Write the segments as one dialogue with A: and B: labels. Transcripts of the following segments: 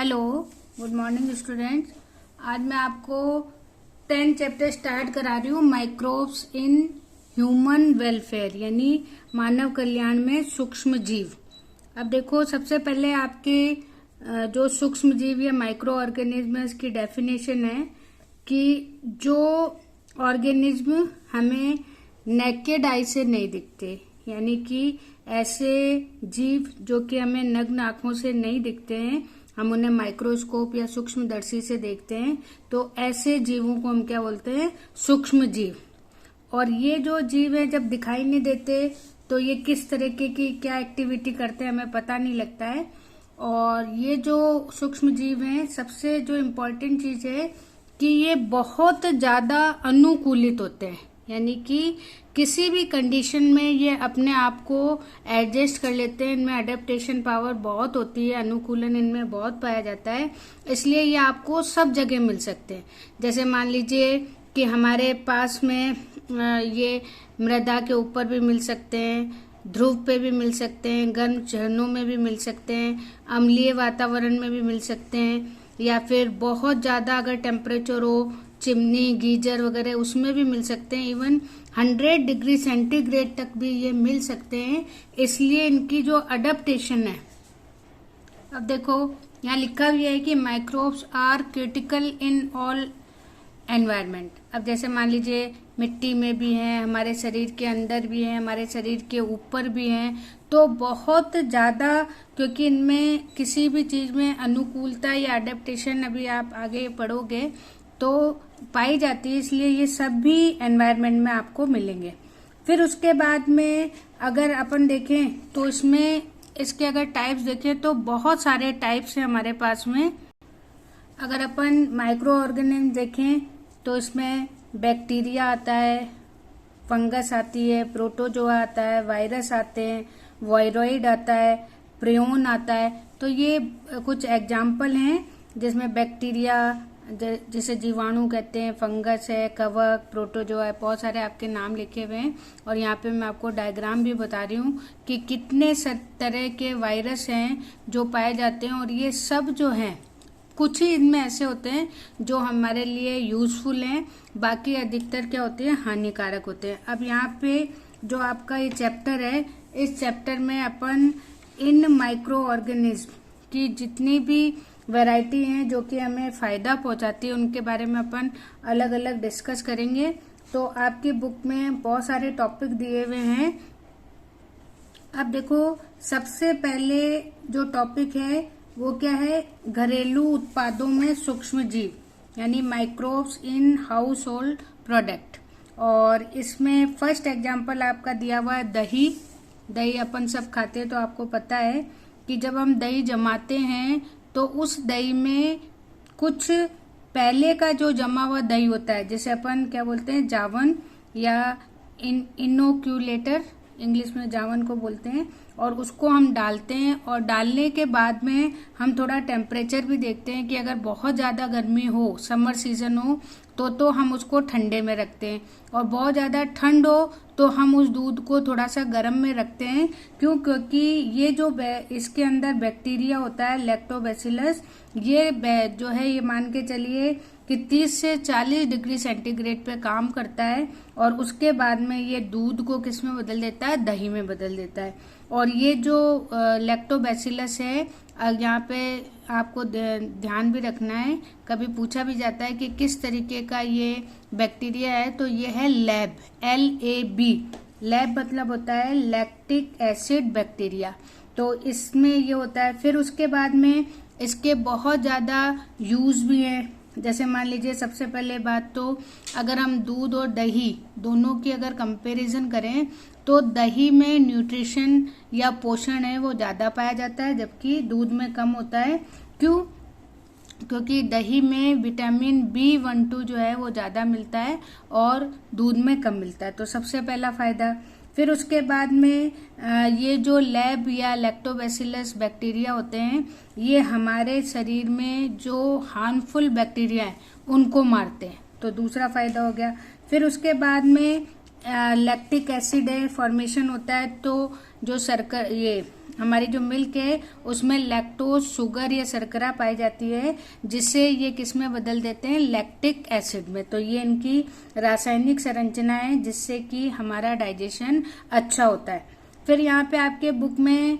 A: Hello, good morning students. आज मैं आपको 10 चैप्टर स्टार्ट करा रही हूँ माइक्रोब्स इन ह्यूमन वेलफेयर, यानी मानव कल्याण में सूक्ष्म जीव। अब देखो, सबसे पहले आपके जो सूक्ष्म जीव या माइक्रो ऑर्गेनिज्म है, इसकी डेफिनेशन है कि जो ऑर्गेनिज्म हमें नेकेड आई से नहीं दिखते, यानी कि ऐसे जीव जो कि हमें नग्न आंखों से नहीं दिखते हैं, हम उन्हें माइक्रोस्कोप या सूक्ष्मदर्शी से देखते हैं, तो ऐसे जीवों को हम क्या बोलते हैं? सूक्ष्म जीव। और ये जो जीव है, जब दिखाई नहीं देते तो ये किस तरीके की क्या एक्टिविटी करते हैं हमें पता नहीं लगता है। और ये जो सूक्ष्म जीव हैं, सबसे जो इम्पोर्टेंट चीज है कि ये बहुत ज्यादा अनुकूलित होते हैं, यानी कि किसी भी कंडीशन में ये अपने आप को एडजस्ट कर लेते हैं। इनमें अडेप्टेशन पावर बहुत होती है, अनुकूलन इनमें बहुत पाया जाता है, इसलिए ये आपको सब जगह मिल सकते हैं। जैसे मान लीजिए कि हमारे पास में ये मृदा के ऊपर भी मिल सकते हैं, ध्रुव पे भी मिल सकते हैं, गर्म झरनों में भी मिल सकते हैं, अम्लीय वातावरण में भी मिल सकते हैं, या फिर बहुत ज्यादा अगर टेम्परेचर हो, चिमनी गीजर वगैरह उसमें भी मिल सकते हैं। इवन 100 डिग्री सेंटीग्रेड तक भी ये मिल सकते हैं, इसलिए इनकी जो अडेप्टेशन है। अब देखो, यहाँ लिखा भी है कि microbes are critical in all environment. अब जैसे मान लीजिए मिट्टी में भी हैं, हमारे शरीर के अंदर भी हैं, हमारे शरीर के ऊपर भी हैं, तो बहुत ज्यादा, क्योंकि इनमें किसी भी चीज में अनुकूलता या अडेप्टेशन अभी आप आगे पढ़ोगे तो पाई जाती है, इसलिए ये सब भी एनवायरनमेंट में आपको मिलेंगे। फिर उसके बाद में अगर अपन देखें तो इसमें इसके अगर टाइप्स देखें तो बहुत सारे टाइप्स हैं हमारे पास में। अगर अपन माइक्रो ऑर्गेनिज्म देखें तो इसमें बैक्टीरिया आता है, फंगस आती है, प्रोटोजोआ आता है, वायरस आते हैं, वायरॉइड आता है, प्रियोन आता है। तो ये कुछ एग्जाम्पल हैं जिसमें बैक्टीरिया, जिसे जीवाणु कहते हैं, फंगस है, कवक, प्रोटोजोआ है, बहुत सारे आपके नाम लिखे हुए हैं। और यहाँ पे मैं आपको डायग्राम भी बता रही हूँ कि कितने तरह के वायरस हैं जो पाए जाते हैं। और ये सब जो हैं, कुछ ही इनमें ऐसे होते हैं जो हमारे लिए यूजफुल हैं, बाकी अधिकतर क्या होते हैं? हानिकारक होते हैं। अब यहाँ पे जो आपका ये चैप्टर है, इस चैप्टर में अपन इन माइक्रो ऑर्गेनिज्म की जितनी भी वैरायटी हैं जो कि हमें फायदा पहुंचाती है, उनके बारे में अपन अलग अलग डिस्कस करेंगे। तो आपकी बुक में बहुत सारे टॉपिक दिए हुए हैं। अब देखो, सबसे पहले जो टॉपिक है वो क्या है? घरेलू उत्पादों में सूक्ष्म जीव, यानी microbes in house hold product. और इसमें फर्स्ट एग्जाम्पल आपका दिया हुआ है दही। दही अपन सब खाते हैं, तो आपको पता है कि जब हम दही जमाते हैं तो उस दही में कुछ पहले का जो जमा हुआ दही होता है, जिसे अपन क्या बोलते हैं? जावन या इनोक्यूलेटर, इंग्लिश में जावन को बोलते हैं। और उसको हम डालते हैं, और डालने के बाद में हम थोड़ा टेम्परेचर भी देखते हैं कि अगर बहुत ज़्यादा गर्मी हो, समर सीजन हो, तो हम उसको ठंडे में रखते हैं, और बहुत ज़्यादा ठंड हो तो हम उस दूध को थोड़ा सा गर्म में रखते हैं। क्यों? क्योंकि ये जो इसके अंदर बैक्टीरिया होता है, लैक्टोबैसिलस, ये जो है, ये मान के चलिए कि 30 से 40 डिग्री सेंटीग्रेड पे काम करता है, और उसके बाद में ये दूध को किस में बदल देता है? दही में बदल देता है। और ये जो लैक्टोबैसिलस है, यहाँ पे आपको ध्यान भी रखना है, कभी पूछा भी जाता है कि किस तरीके का ये बैक्टीरिया है, तो ये है लैब, LAB। लैब मतलब होता है लैक्टिक एसिड बैक्टीरिया। तो इसमें ये होता है। फिर उसके बाद में इसके बहुत ज़्यादा यूज भी हैं। जैसे मान लीजिए, सबसे पहले बात तो अगर हम दूध और दही दोनों की अगर कंपैरिजन करें तो दही में न्यूट्रिशन या पोषण है वो ज़्यादा पाया जाता है, जबकि दूध में कम होता है। क्यों? क्योंकि दही में विटामिन B12 जो है वो ज़्यादा मिलता है और दूध में कम मिलता है। तो सबसे पहला फायदा। फिर उसके बाद में ये जो लैब या लैक्टोबैसिलस बैक्टीरिया होते हैं, ये हमारे शरीर में जो हार्मफुल बैक्टीरिया है उनको मारते हैं, तो दूसरा फायदा हो गया। फिर उसके बाद में लैक्टिक एसिड है फॉर्मेशन होता है, तो जो शर्कर ये हमारी जो मिल्क है उसमें लैक्टोज शुगर या शर्करा पाई जाती है, जिससे ये किस में बदल देते हैं, लैक्टिक एसिड में। तो ये इनकी रासायनिक संरचना है जिससे कि हमारा डाइजेशन अच्छा होता है। फिर यहाँ पे आपके बुक में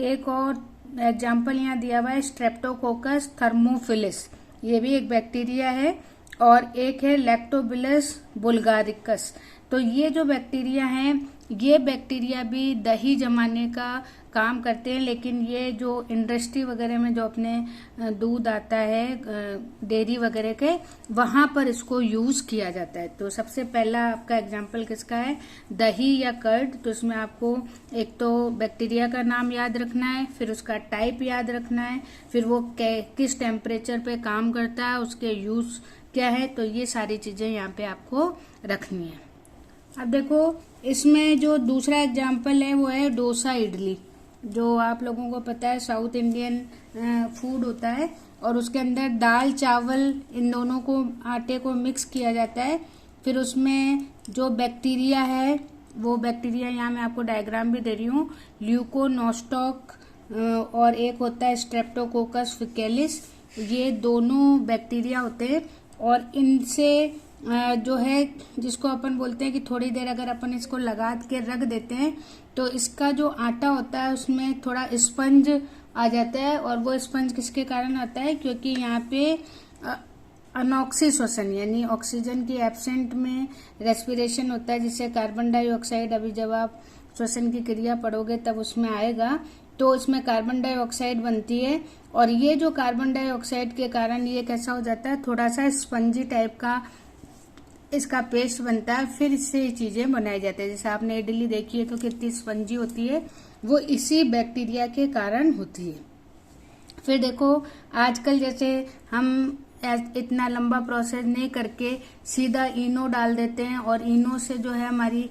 A: एक और एग्जाम्पल यहाँ दिया हुआ है, स्ट्रेप्टोकोकस थर्मोफिलिस, ये भी एक बैक्टीरिया है, और एक है लैक्टोबिलस बुल्गारिकस। तो ये जो बैक्टीरिया हैं, ये बैक्टीरिया भी दही जमाने का काम करते हैं, लेकिन ये जो इंडस्ट्री वगैरह में जो अपने दूध आता है डेयरी वगैरह के, वहां पर इसको यूज किया जाता है। तो सबसे पहला आपका एग्जाम्पल किसका है, दही या कर्ड। तो इसमें आपको एक तो बैक्टीरिया का नाम याद रखना है, फिर उसका टाइप याद रखना है, फिर वो किस टेम्परेचर पे काम करता है, उसके यूज क्या है। तो ये सारी चीजें यहाँ पे आपको रखनी है। अब देखो इसमें जो दूसरा एग्जाम्पल है वो है डोसा इडली, जो आप लोगों को पता है साउथ इंडियन फूड होता है, और उसके अंदर दाल चावल इन दोनों को आटे को मिक्स किया जाता है। फिर उसमें जो बैक्टीरिया है, वो बैक्टीरिया यहाँ मैं आपको डायग्राम भी दे रही हूँ, ल्यूकोनोस्टॉक और एक होता है स्ट्रेप्टोकोकस फिकेलिस। ये दोनों बैक्टीरिया होते हैं, और इनसे जो है जिसको अपन बोलते हैं कि थोड़ी देर अगर अपन इसको लगा के रख देते हैं तो इसका जो आटा होता है उसमें थोड़ा स्पंज आ जाता है। और वो स्पंज किसके कारण आता है, क्योंकि यहाँ पे अनॉक्सी श्वसन यानी ऑक्सीजन की एब्सेंट में रेस्पिरेशन होता है, जिससे कार्बन डाइऑक्साइड, अभी जब आप श्वसन की क्रिया पढ़ोगे तब उसमें आएगा, तो इसमें कार्बन डाइऑक्साइड बनती है। और ये जो कार्बन डाइऑक्साइड के कारण ये कैसा हो जाता है, थोड़ा सा स्पंजी टाइप का इसका पेस्ट बनता है, फिर इससे ये चीजें बनाई जाती है। जैसे आपने इडली देखी है तो कितनी स्पंजी होती है, वो इसी बैक्टीरिया के कारण होती है। फिर देखो आजकल जैसे हम इतना लंबा प्रोसेस नहीं करके सीधा इनो डाल देते हैं, और इनो से जो है हमारी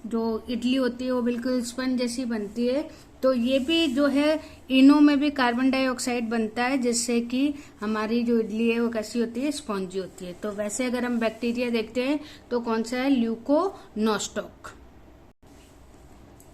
A: जो इडली होती है वो बिल्कुल स्पंज जैसी बनती है। तो ये भी जो है इनो में भी कार्बन डाइऑक्साइड बनता है, जिससे कि हमारी जो इडली है वो कैसी होती है, स्पॉन्जी होती है। तो वैसे अगर हम बैक्टीरिया देखते हैं तो कौन सा है, ल्यूकोनोस्टॉक।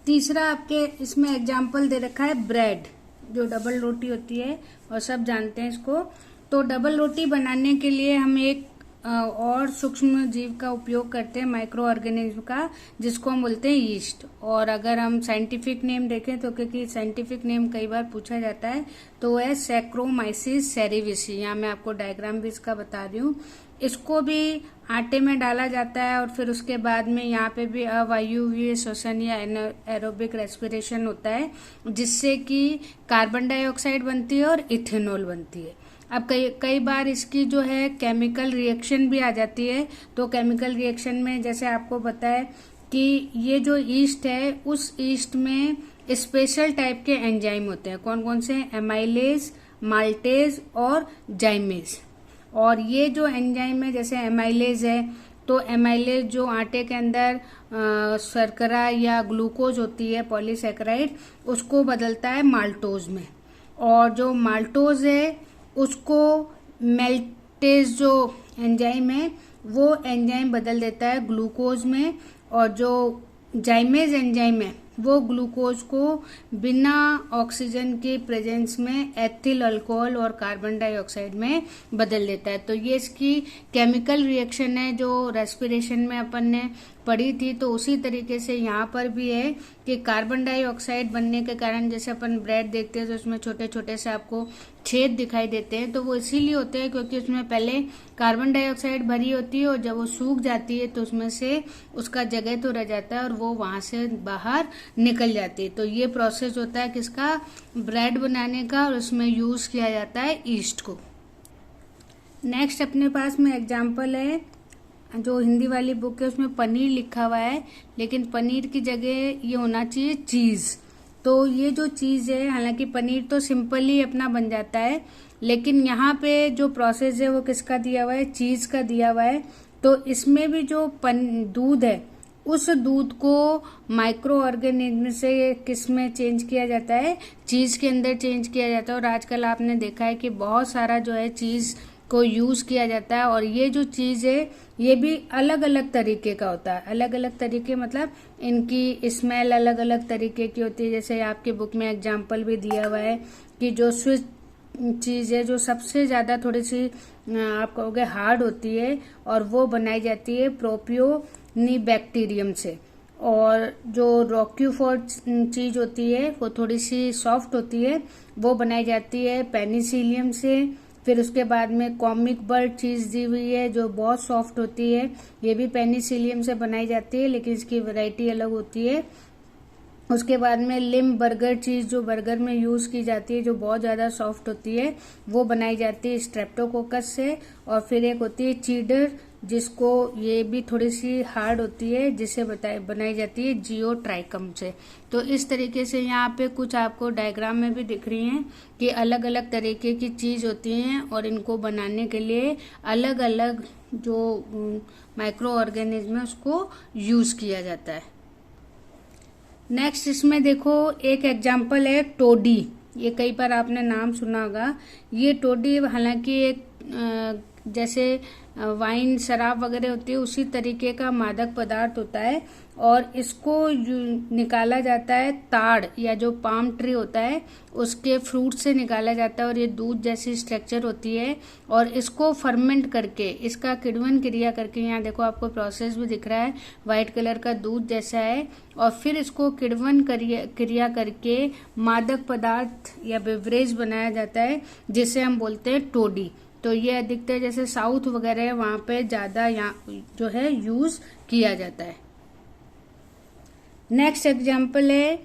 A: तीसरा आपके इसमें एग्जाम्पल दे रखा है ब्रेड, जो डबल रोटी होती है और सब जानते हैं इसको। तो डबल रोटी बनाने के लिए हम एक और सूक्ष्म जीव का उपयोग करते हैं, माइक्रो ऑर्गेनिज्म का, जिसको हम बोलते हैं यीस्ट। और अगर हम साइंटिफिक नेम देखें तो क्योंकि साइंटिफिक नेम कई बार पूछा जाता है, तो वो है सैक्रोमाइसिस सेरेविसी। यहाँ मैं आपको डायग्राम भी इसका बता रही हूँ। इसको भी आटे में डाला जाता है और फिर उसके बाद में यहाँ पे भी अवायवीय श्वसन या एरोबिक रेस्पिरेशन होता है, जिससे कि कार्बन डाइऑक्साइड बनती है और इथेनॉल बनती है। अब कई बार इसकी जो है केमिकल रिएक्शन भी आ जाती है। तो केमिकल रिएक्शन में जैसे आपको पता है कि ये जो ईस्ट है, उस ईस्ट में स्पेशल टाइप के एंजाइम होते हैं। कौन कौन से, एमाइलेज, माल्टेज और जाइमेज। और ये जो एंजाइम है, जैसे एमाइलेज है, तो एमाइलेज जो आटे के अंदर शर्करा या ग्लूकोज होती है पॉलीसैकेराइड, उसको बदलता है माल्टोज में। और जो माल्टोज है उसको मेल्टेज जो एंजाइम है वो एंजाइम बदल देता है ग्लूकोज में। और जो जाइमेज एंजाइम है वो ग्लूकोज को बिना ऑक्सीजन के प्रेजेंस में एथिल अल्कोहल और कार्बन डाइऑक्साइड में बदल देता है। तो ये इसकी केमिकल रिएक्शन है जो रेस्पिरेशन में अपन ने पढ़ी थी। तो उसी तरीके से यहाँ पर भी है कि कार्बन डाइऑक्साइड बनने के कारण, जैसे अपन ब्रेड देखते हैं तो उसमें छोटे छोटे से आपको छेद दिखाई देते हैं, तो वो इसीलिए होते हैं क्योंकि उसमें पहले कार्बन डाइऑक्साइड भरी होती है और जब वो सूख जाती है तो उसमें से उसका जगह तो रह जाता है और वो वहां से बाहर निकल जाती है। तो ये प्रोसेस होता है किसका, ब्रेड बनाने का, और उसमें यूज किया जाता है ईस्ट को। नेक्स्ट अपने पास में एग्जाम्पल है, जो हिंदी वाली बुक है उसमें पनीर लिखा हुआ है, लेकिन पनीर की जगह ये होना चाहिए चीज। तो ये जो चीज है, हालांकि पनीर तो सिंपल ही अपना बन जाता है, लेकिन यहाँ पे जो प्रोसेस है वो किसका दिया हुआ है, चीज का दिया हुआ है। तो इसमें भी जो दूध है, उस दूध को माइक्रो ऑर्गेनिज्म से किस में चेंज किया जाता है, चीज के अंदर चेंज किया जाता है। और आजकल आपने देखा है कि बहुत सारा जो है चीज को यूज किया जाता है। और ये जो चीज है ये भी अलग अलग तरीके का होता है। अलग अलग तरीके मतलब इनकी स्मेल अलग अलग तरीके की होती है। जैसे आपकी बुक में एग्जाम्पल भी दिया हुआ है कि जो स्विच चीज है जो सबसे ज्यादा थोड़ी सी आप कहोगे हार्ड होती है और वो बनाई जाती है प्रोपियोनिबैक्टीरियम से। और जो रॉक्यूफोर्ड चीज होती है वो थोड़ी सी सॉफ्ट होती है, वो बनाई जाती है पेनिसिलियम से। फिर उसके बाद में कॉमिक बर्ड चीज दी हुई है जो बहुत सॉफ्ट होती है, ये भी पेनिसिलियम से बनाई जाती है लेकिन इसकी वैरायटी अलग होती है। उसके बाद में लिम बर्गर चीज जो बर्गर में यूज की जाती है जो बहुत ज्यादा सॉफ्ट होती है, वो बनाई जाती है स्ट्रेप्टोकोकस से। और फिर एक होती है चीडर जिसको ये भी थोड़ी सी हार्ड होती है, जिसे बनाई जाती है जियोट्राइकम से। तो इस तरीके से यहाँ पे कुछ आपको डायग्राम में भी दिख रही हैं कि अलग अलग तरीके की चीज होती हैं और इनको बनाने के लिए अलग अलग जो माइक्रो ऑर्गेनिज्म है उसको यूज किया जाता है। नेक्स्ट इसमें देखो एक एग्जाम्पल है टोडी। ये कई बार आपने नाम सुना होगा। ये टोडी हालांकि एक जैसे वाइन शराब वगैरह होती है उसी तरीके का मादक पदार्थ होता है और इसको निकाला जाता है ताड़ या जो पाम ट्री होता है उसके फ्रूट से निकाला जाता है और ये दूध जैसी स्ट्रक्चर होती है। और इसको फर्मेंट करके इसका किण्वन क्रिया करके, यहाँ देखो आपको प्रोसेस भी दिख रहा है, व्हाइट कलर का दूध जैसा है। और फिर इसको किण्वन क्रिया करके मादक पदार्थ या बेवरेज बनाया जाता है जिसे हम बोलते हैं टोडी। तो ये अधिकतर जैसे साउथ वगैरह है वहां पे ज्यादा यहाँ जो है यूज किया जाता है। नेक्स्ट एग्जाम्पल है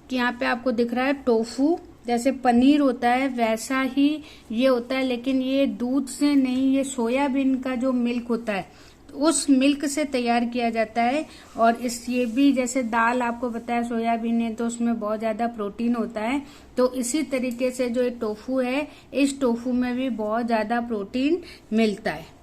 A: कि यहाँ पे आपको दिख रहा है टोफू। जैसे पनीर होता है वैसा ही ये होता है, लेकिन ये दूध से नहीं, ये सोयाबीन का जो मिल्क होता है उस मिल्क से तैयार किया जाता है। और ये भी जैसे दाल आपको पता है सोयाबीन है तो उसमें बहुत ज्यादा प्रोटीन होता है, तो इसी तरीके से जो ये टोफू है इस टोफू में भी बहुत ज्यादा प्रोटीन मिलता है।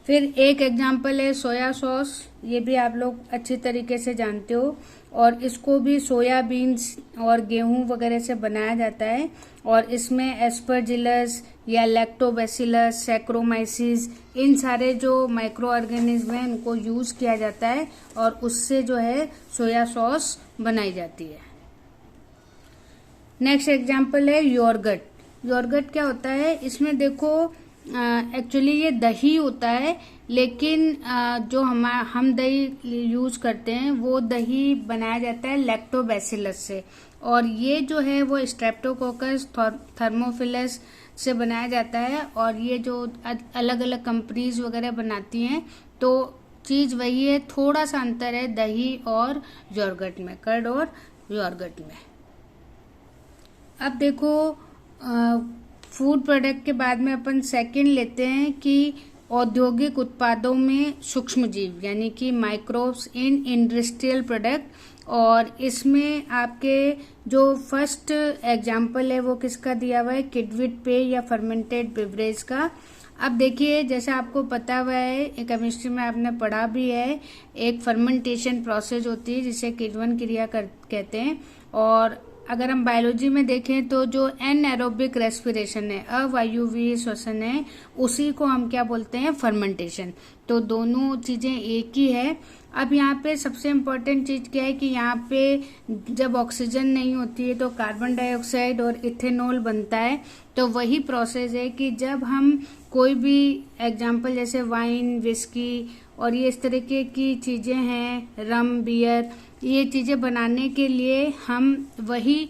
A: फिर एक एग्जाम्पल है सोया सॉस। ये भी आप लोग अच्छी तरीके से जानते हो और इसको भी सोयाबीन्स और गेहूं वगैरह से बनाया जाता है। और इसमें एस्परजिलस या लैक्टोबैसिलस, सैक्रोमाइसिस, इन सारे जो माइक्रो ऑर्गेनिज्म हैं इनको यूज किया जाता है और उससे जो है सोया सॉस बनाई जाती है। नेक्स्ट एग्जाम्पल है योरगट। योरगट क्या होता है, इसमें देखो एक्चुअली ये दही होता है, लेकिन जो हम दही यूज करते हैं वो दही बनाया जाता है लैक्टोबैसिलस से। और ये जो है वो स्ट्रेप्टोकोकस थर्मोफिलस से बनाया जाता है। और ये जो अलग अलग कंपनीज वगैरह बनाती हैं तो चीज वही है, थोड़ा सा अंतर है दही और योरगट में, कर्ड और योरगट में। अब देखो फूड प्रोडक्ट के बाद में अपन सेकंड लेते हैं कि औद्योगिक उत्पादों में सूक्ष्म जीव यानी कि माइक्रोब्स इन इंडस्ट्रियल प्रोडक्ट। और इसमें आपके जो फर्स्ट एग्जाम्पल है वो किसका दिया हुआ है, किडविट पेय या फर्मेंटेड बेवरेज का। अब देखिए जैसे आपको पता हुआ है केमिस्ट्री में आपने पढ़ा भी है, एक फर्मेंटेशन प्रोसेस होती है जिसे किण्वन क्रिया कहते हैं। और अगर हम बायोलॉजी में देखें तो जो एनएरोबिक रेस्पिरेशन है, अवायुवीय श्वसन है, उसी को हम क्या बोलते हैं, फर्मेंटेशन। तो दोनों चीजें एक ही है। अब यहाँ पे सबसे इम्पोर्टेंट चीज क्या है कि यहाँ पे जब ऑक्सीजन नहीं होती है तो कार्बन डाइऑक्साइड और इथेनॉल बनता है। तो वही प्रोसेस है कि जब हम कोई भी एग्जाम्पल जैसे वाइन, विस्की और ये इस तरीके की चीजें हैं, रम, बियर, ये चीजें बनाने के लिए हम वही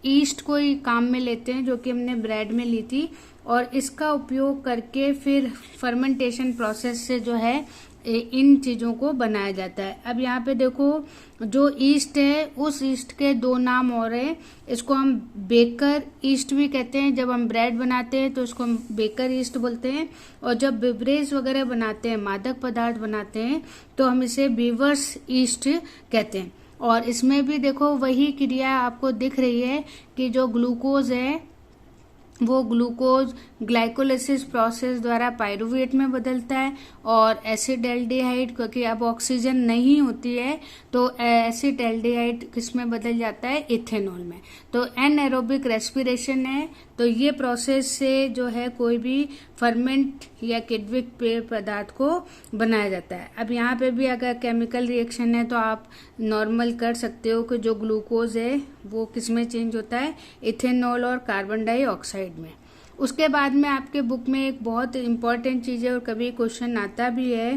A: ईस्ट को ही काम में लेते हैं जो कि हमने ब्रेड में ली थी। और इसका उपयोग करके फिर फर्मेंटेशन प्रोसेस से जो है इन चीजों को बनाया जाता है। अब यहाँ पे देखो जो ईस्ट है उस ईस्ट के दो नाम और है, इसको हम बेकर ईस्ट भी कहते हैं। जब हम ब्रेड बनाते हैं तो इसको हम बेकर ईस्ट बोलते हैं। और जब बेवरेज वगैरह बनाते हैं, मादक पदार्थ बनाते हैं, तो हम इसे बीवर्स ईस्ट कहते हैं। और इसमें भी देखो वही क्रिया आपको दिख रही है कि जो ग्लूकोज है वो ग्लूकोज ग्लाइकोलिसिस प्रोसेस द्वारा पायरुवेट में बदलता है, और एसिटाल्डिहाइड, क्योंकि अब ऑक्सीजन नहीं होती है तो एसिटाल्डिहाइड किस में बदल जाता है, इथेनॉल में। तो एनएरोबिक रेस्पिरेशन है, तो ये प्रोसेस से जो है कोई भी फर्मेंट या किण्विक पेय पदार्थ को बनाया जाता है। अब यहाँ पे भी अगर केमिकल रिएक्शन है तो आप नॉर्मल कर सकते हो कि जो ग्लूकोज है वो किस में चेंज होता है, इथेनॉल और कार्बन डाइऑक्साइड में। उसके बाद में आपके बुक में एक बहुत इम्पॉर्टेंट चीज़ है और कभी क्वेश्चन आता भी है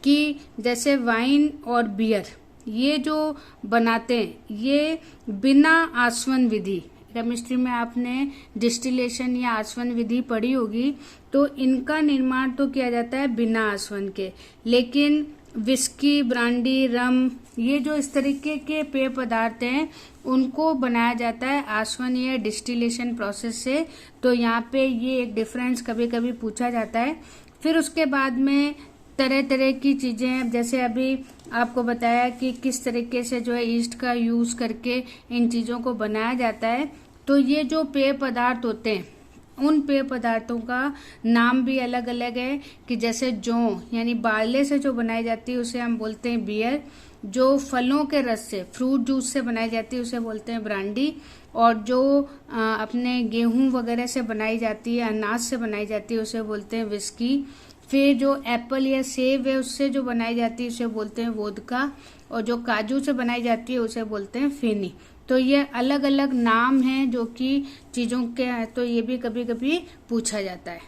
A: कि जैसे वाइन और बियर ये जो बनाते हैं ये बिना आसवन विधि, केमिस्ट्री में आपने डिस्टिलेशन या आसवन विधि पढ़ी होगी, तो इनका निर्माण तो किया जाता है बिना आसवन के। लेकिन विस्की, ब्रांडी, रम, ये जो इस तरीके के पेय पदार्थ हैं उनको बनाया जाता है आसवन या डिस्टिलेशन प्रोसेस से। तो यहाँ पे ये एक डिफरेंस कभी कभी पूछा जाता है। फिर उसके बाद में तरह तरह की चीजें, जैसे अभी आपको बताया कि किस तरीके से जो है ईस्ट का यूज करके इन चीजों को बनाया जाता है। तो ये जो पेय पदार्थ होते हैं उन पेय पदार्थों का नाम भी अलग अलग है, कि जैसे जौ यानी बारले से जो बनाई जाती है उसे हम बोलते हैं बियर, जो फलों के रस से, फ्रूट जूस से बनाई जाती है उसे बोलते हैं ब्रांडी, और जो अपने गेहूं वगैरह से बनाई जाती है, अनाज से बनाई जाती है उसे बोलते हैं विस्की। फिर जो एप्पल या सेब है उससे जो बनाई जाती है उसे बोलते हैं वोदका, और जो काजू से बनाई जाती है उसे बोलते हैं फेनी। तो ये अलग अलग नाम हैं जो कि चीजों के हैं, तो ये भी कभी कभी पूछा जाता है।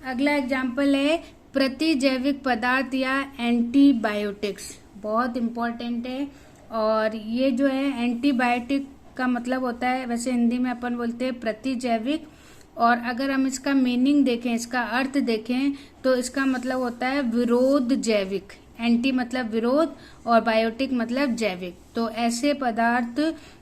A: अगला एग्जाम्पल है प्रतिजैविक पदार्थ या एंटीबायोटिक्स, बहुत इम्पोर्टेंट है। और ये जो है एंटीबायोटिक का मतलब होता है, वैसे हिंदी में अपन बोलते हैं प्रतिजैविक, और अगर हम इसका मीनिंग देखें, इसका अर्थ देखें तो इसका मतलब होता है विरोध जैविक। एंटी मतलब विरोध और बायोटिक मतलब जैविक। तो ऐसे पदार्थ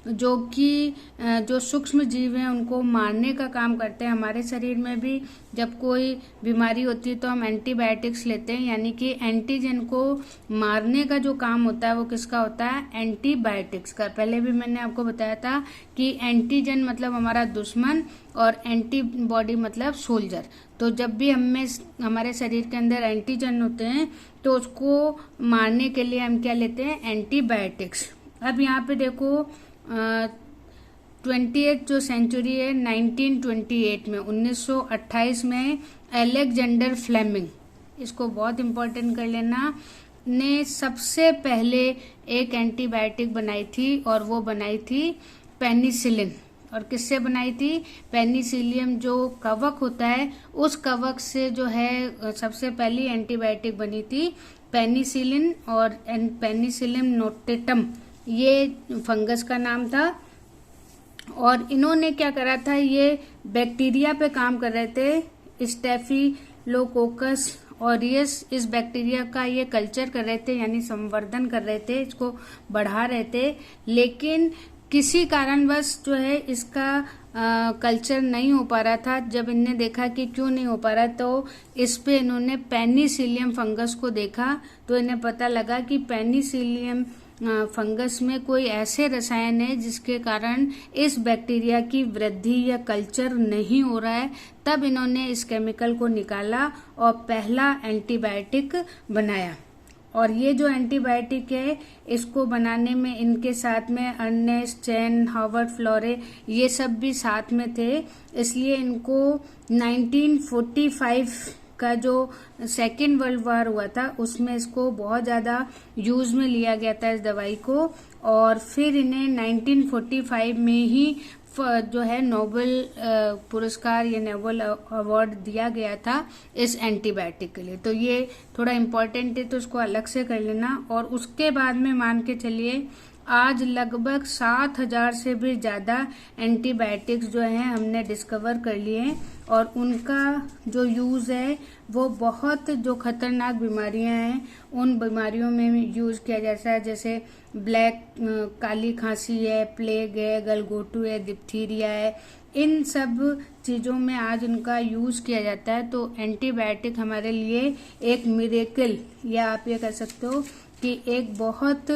A: जो कि जो सूक्ष्म जीव हैं उनको मारने का काम करते हैं। हमारे शरीर में भी जब कोई बीमारी होती है तो हम एंटीबायोटिक्स लेते हैं, यानी कि एंटीजन को मारने का जो काम होता है वो किसका होता है, एंटीबायोटिक्स का। पहले भी मैंने आपको बताया था कि एंटीजन मतलब हमारा दुश्मन और एंटीबॉडी मतलब सोल्जर। तो जब भी हमारे शरीर के अंदर एंटीजन होते हैं तो उसको मारने के लिए हम क्या लेते हैं, एंटीबायोटिक्स। अब यहाँ पे देखो 20th जो सेंचुरी है 1928 में 1928 में अलेक्जेंडर फ्लेमिंग, इसको बहुत इम्पोर्टेंट कर लेना, ने सबसे पहले एक एंटीबायोटिक बनाई थी और वो बनाई थी पेनिसिलिन। और किससे बनाई थी, पेनिसिलियम जो कवक होता है उस कवक से जो है सबसे पहली एंटीबायोटिक बनी थी पेनिसिलिन। और पेनिसिलिन नोटेटम ये फंगस का नाम था। और इन्होंने क्या करा था, ये बैक्टीरिया पे काम कर रहे थे, स्टेफिलोकोकस ऑरियस, इस बैक्टीरिया का ये कल्चर कर रहे थे, यानी संवर्धन कर रहे थे, इसको बढ़ा रहे थे। लेकिन किसी कारणवश जो है इसका कल्चर नहीं हो पा रहा था। जब इनने देखा कि क्यों नहीं हो पा रहा तो इस पे इन्होंने पेनिसिलियम फंगस को देखा, तो इन्हें पता लगा कि पेनिसिलियम फंगस में कोई ऐसे रसायन है जिसके कारण इस बैक्टीरिया की वृद्धि या कल्चर नहीं हो रहा है। तब इन्होंने इस केमिकल को निकाला और पहला एंटीबायोटिक बनाया। और ये जो एंटीबायोटिक है इसको बनाने में इनके साथ में अर्नेस्ट चैन, हार्वर्ड फ्लोरे ये सब भी साथ में थे। इसलिए इनको 1945 का जो सेकेंड वर्ल्ड वॉर हुआ था उसमें इसको बहुत ज्यादा यूज में लिया गया था इस दवाई को। और फिर इन्हें 1945 में ही जो है नोबेल पुरस्कार या नोबेल अवार्ड दिया गया था इस एंटीबायोटिक के लिए। तो ये थोड़ा इम्पोर्टेंट है तो इसको अलग से कर लेना। और उसके बाद में मान के चलिए आज लगभग 7000 से भी ज्यादा एंटीबायोटिक्स जो है हमने डिस्कवर कर लिए हैं, और उनका जो यूज है वो बहुत जो खतरनाक बीमारियां हैं उन बीमारियों में यूज किया जाता है, जैसे ब्लैक काली खांसी है, प्लेग है, गलघोटू है, डिप्थीरिया है, इन सब चीजों में आज उनका यूज किया जाता है। तो एंटीबायोटिक हमारे लिए एक मिरेकल, या आप ये कह सकते हो कि एक बहुत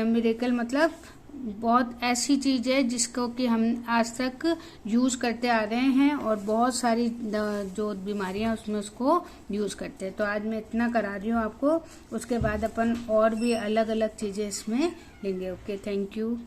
A: मिरेकल मतलब बहुत ऐसी चीज है जिसको कि हम आज तक यूज करते आ रहे हैं और बहुत सारी जो बीमारियां उसमें उसको यूज करते हैं। तो आज मैं इतना करा रही हूँ आपको, उसके बाद अपन और भी अलग अलग चीजें इसमें लेंगे। Okay, thank you.